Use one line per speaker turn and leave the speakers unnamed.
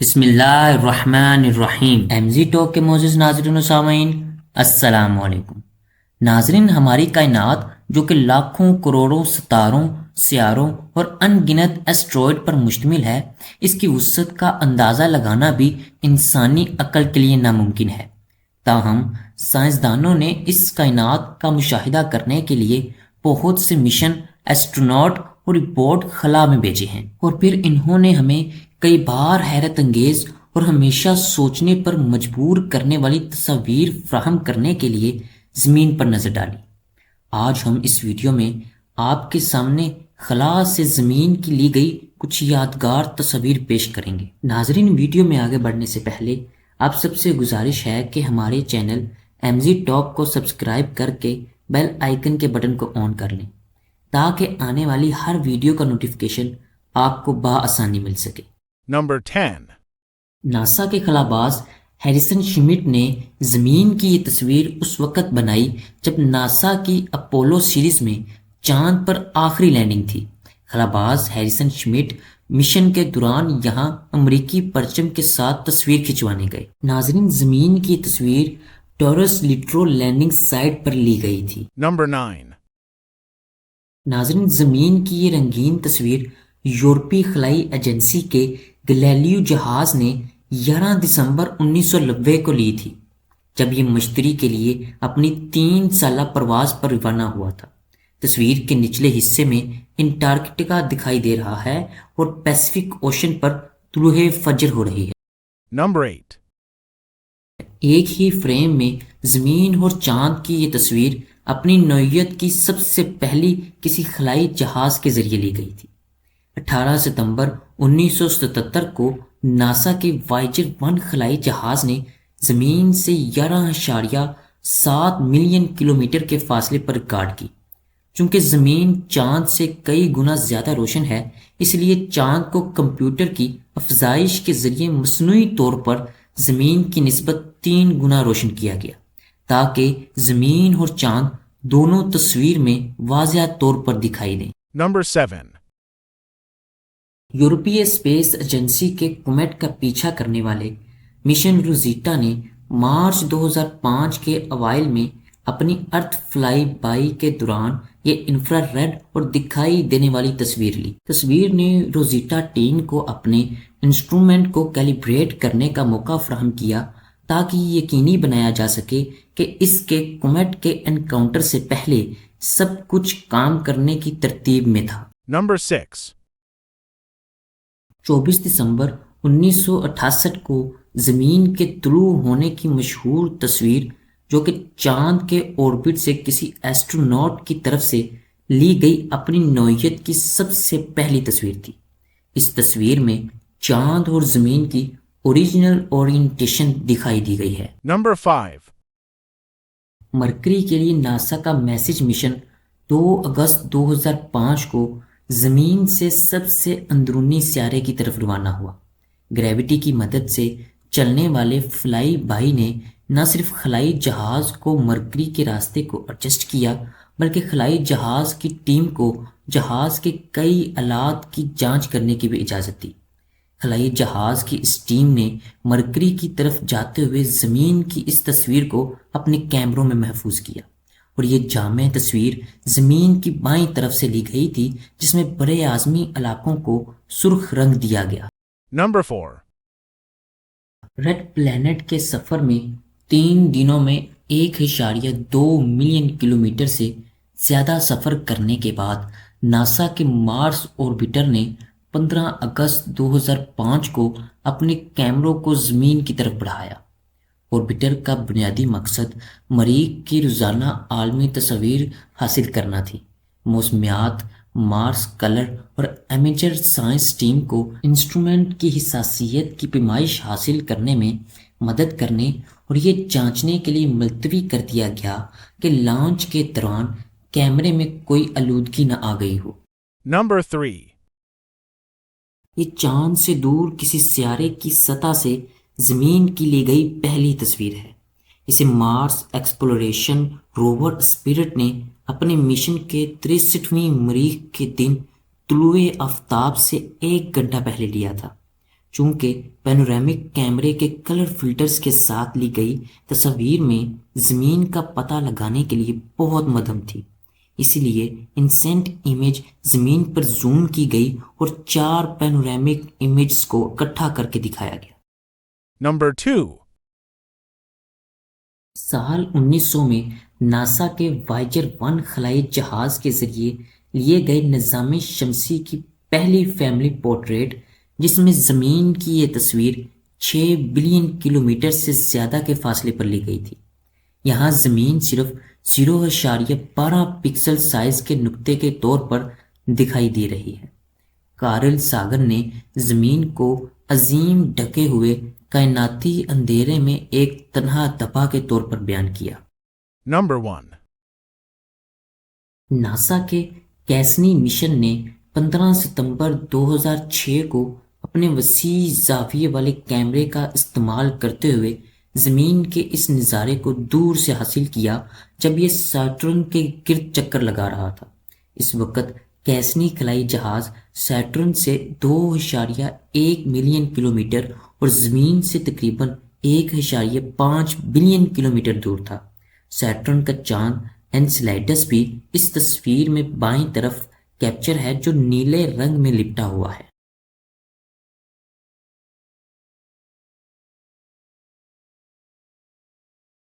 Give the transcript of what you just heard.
بسم اللہ الرحمن الرحیم۔ ایم زی ٹاک کے معزز ناظرین و سامعین، السلام علیکم۔ ناظرین، ہماری کائنات جو کہ لاکھوں کروڑوں ستاروں، سیاروں اور ان گنت ایسٹرائڈ پر مشتمل ہے، اس کی وسعت کا اندازہ لگانا بھی انسانی عقل کے لیے ناممکن ہے۔ تاہم سائنسدانوں نے اس کائنات کا مشاہدہ کرنے کے لیے بہت سے مشن، ایسٹروناٹ اور رپورٹ خلا میں بھیجے ہیں، اور پھر انہوں نے ہمیں کئی بار حیرت انگیز اور ہمیشہ سوچنے پر مجبور کرنے والی تصاویر فراہم کرنے کے لیے زمین پر نظر ڈالی۔ آج ہم اس ویڈیو میں آپ کے سامنے خلا سے زمین کی لی گئی کچھ یادگار تصاویر پیش کریں گے۔ ناظرین، ویڈیو میں آگے بڑھنے سے پہلے آپ سب سے گزارش ہے کہ ہمارے چینل ایم زی ٹاک کو سبسکرائب کر کے بیل آئیکن کے بٹن کو آن کر لیں تاکہ آنے والی ہر ویڈیو کا نوٹیفیکیشن آپ کو بآسانی مل سکے۔
Number 10.
ناسا کے خلاباز ہیریسن شمٹ نے زمین کی یہ تصویر اس وقت بنائی جب ناسا کی اپولو سیریز میں چاند پر آخری لینڈنگ تھی۔ خلاباز ہیریسن شمٹ مشن کے دوران یہاں امریکی پرچم کے ساتھ تصویر کھنچوانے گئے۔ ناظرین، زمین کی تصویر ٹورس لیٹرو لینڈنگ سائٹ پر لی گئی تھی۔
Number 9.
ناظرین، زمین کی یہ رنگین تصویر یورپی خلائی ایجنسی کے گلیلیو جہاز نے 11 دسمبر 1990 کو لی تھی، جب یہ مشتری کے لیے اپنی 3 سالہ پرواز پر روانہ ہوا تھا۔ تصویر کے نچلے حصے میں انٹارکٹیکا دکھائی دے رہا ہے اور پیسیفک اوشن پر طلوع فجر ہو رہی ہے۔
Number 8.
ایک ہی فریم میں زمین اور چاند کی یہ تصویر اپنی نوعیت کی سب سے پہلی کسی خلائی جہاز کے ذریعے لی گئی تھی۔ 18 ستمبر 1977 کو ناسا کے وائجر 1 خلائی جہاز نے زمین سے 11.7 ملین کلومیٹر کے فاصلے پر ریکارڈ کی۔ چونکہ زمین چاند سے کئی گنا زیادہ روشن ہے، اس لیے چاند کو کمپیوٹر کی افزائش کے ذریعے مصنوعی طور پر زمین کی نسبت 3 گنا روشن کیا گیا، تاکہ زمین اور چاند دونوں تصویر میں واضح طور پر دکھائی دیں۔
Number 7.
یورپی اسپیس ایجنسی کے کومیٹ کا پیچھا کرنے والے مشن روزیٹا نے مارچ 2005 کے اوائل میں اپنی ارتھ فلائی بائی کے دوران یہ انفرا ریڈ اور دکھائی دینے والی تصویر لی۔ تصویر نے روزیٹا ٹیم کو اپنے انسٹرومنٹ کو کیلیبریٹ کرنے کا موقع فراہم کیا تاکہ یہ یقینی بنایا جا سکے کہ اس کے کومیٹ کے انکاؤنٹر سے پہلے سب کچھ کام کرنے کی ترتیب میں تھا۔
Number 6.
24 دسمبر 1968 کو زمین کے طلوع ہونے کی مشہور تصویر، جو کہ چاند کے اوربٹ سے کسی ایسٹروناٹ کی طرف سے لی گئی اپنی نوعیت کی سب سے پہلی تصویر تھی۔ اس تصویر میں چاند اور زمین کی اوریجنل اورینٹیشن دکھائی دی گئی ہے۔
Number 5.
مرکری کے لیے ناسا کا میسج مشن 2 اگست 2005 کو زمین سے سب سے اندرونی سیارے کی طرف روانہ ہوا۔ گریوٹی کی مدد سے چلنے والے فلائی بائی نے نہ صرف خلائی جہاز کو مرکری کے راستے کو ایڈجسٹ کیا، بلکہ خلائی جہاز کی ٹیم کو جہاز کے کئی آلات کی جانچ کرنے کی بھی اجازت دی۔ خلائی جہاز کی اس ٹیم نے مرکری کی طرف جاتے ہوئے زمین کی اس تصویر کو اپنے کیمروں میں محفوظ کیا، اور یہ جامع تصویر زمین کی بائیں طرف سے لی گئی تھی، جس میں بر اعظمی علاقوں کو سرخ رنگ دیا گیا۔
Number 4.
ریڈ پلینٹ کے سفر میں 3 دنوں میں 1.2 ملین کلومیٹر سے زیادہ سفر کرنے کے بعد ناسا کے مارس اوربیٹر نے 15 اگست 2005 کو اپنے کیمروں کو زمین کی طرف بڑھایا۔ اوربیٹر کا بنیادی مقصد مریخ کی روزانہ عالمی تصاویر حاصل کرنا تھی۔ موسمیات، مارس کلر اور امیجر سائنس ٹیم کو انسٹرومنٹ کی حساسیت کی پیمائش حاصل کرنے میں مدد کرنے اور یہ جانچنے کے لیے ملتوی کر دیا گیا کہ لانچ کے دوران کیمرے میں کوئی آلودگی نہ آ گئی ہو۔
Number 3.
یہ چاند سے دور کسی سیارے کی سطح سے زمین کی لی گئی پہلی تصویر ہے۔ اسے مارس ایکسپلوریشن روور اسپرٹ نے اپنے مشن کے 63ویں مریخ کے دن طلوع آفتاب سے 1 گھنٹہ پہلے لیا تھا۔ چونکہ پینورامک کیمرے کے کلر فلٹرز کے ساتھ لی گئی تصاویر میں زمین کا پتہ لگانے کے لیے بہت مدھم تھی، اسی لیے انسینٹ امیج زمین پر زوم کی گئی اور 4 پینورامک امیجز کو اکٹھا کر کے دکھایا گیا۔
Number 2.
سال 1900 میں ناسا کے وائجر 1 خلائی جہاز کے ذریعے لیے گئے نظام شمسی کی پہلی فیملی پورٹریٹ، جس میں زمین کی یہ تصویر 6 بلین کلومیٹر سے زیادہ کے فاصلے پر لی گئی تھی۔ یہاں زمین صرف 0.12 پکسل سائز کے نقطے کے طور پر دکھائی دے رہی ہے۔ کارل ساگر نے زمین کو عظیم ڈھکے ہوئے کائناتی اندھیرے میں ایک تنہا دبا کے طور پر بیان کیا۔
Number 1.
ناسا کے کیسنی مشن نے 15 ستمبر 2006 کو اپنے وسیع زاویے والے کیمرے کا استعمال کرتے ہوئے زمین کے اس نظارے کو دور سے حاصل کیا جب یہ سیٹرن کے گرد چکر لگا رہا تھا۔ اس وقت کیسنی خلائی جہاز سیٹرن سے 2.1 ملین کلومیٹر اور زمین سے تقریباً 1.5 بلین کلومیٹر دور تھا۔ سیٹرن کا چاند انسیلاڈس بھی اس تصویر میں بائیں طرف کیپچر ہے جو نیلے رنگ میں لپٹا ہوا ہے۔